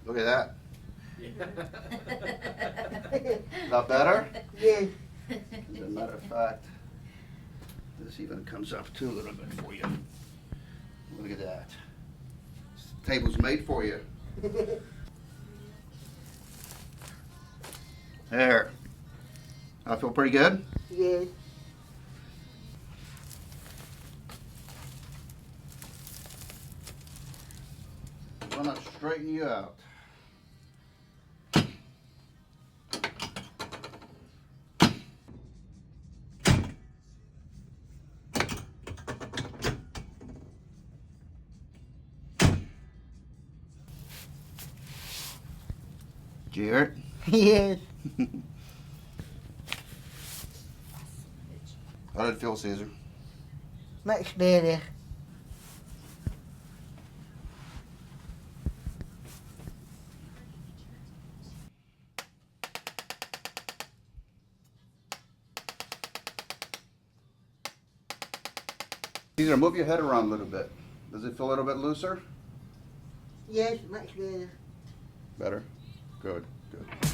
Look at that. Is that better? Yes. As a matter of fact, this even comes up too a little bit for you. Look at that. This table's made for you. There. I feel pretty good? Yes. I'm gonna straighten you out. Did you hear it? Yes. How did it feel, Caesar? Much better. Caesar, move your head around a little bit. Does it feel a little bit looser? Yes, much better. Better? Good, good.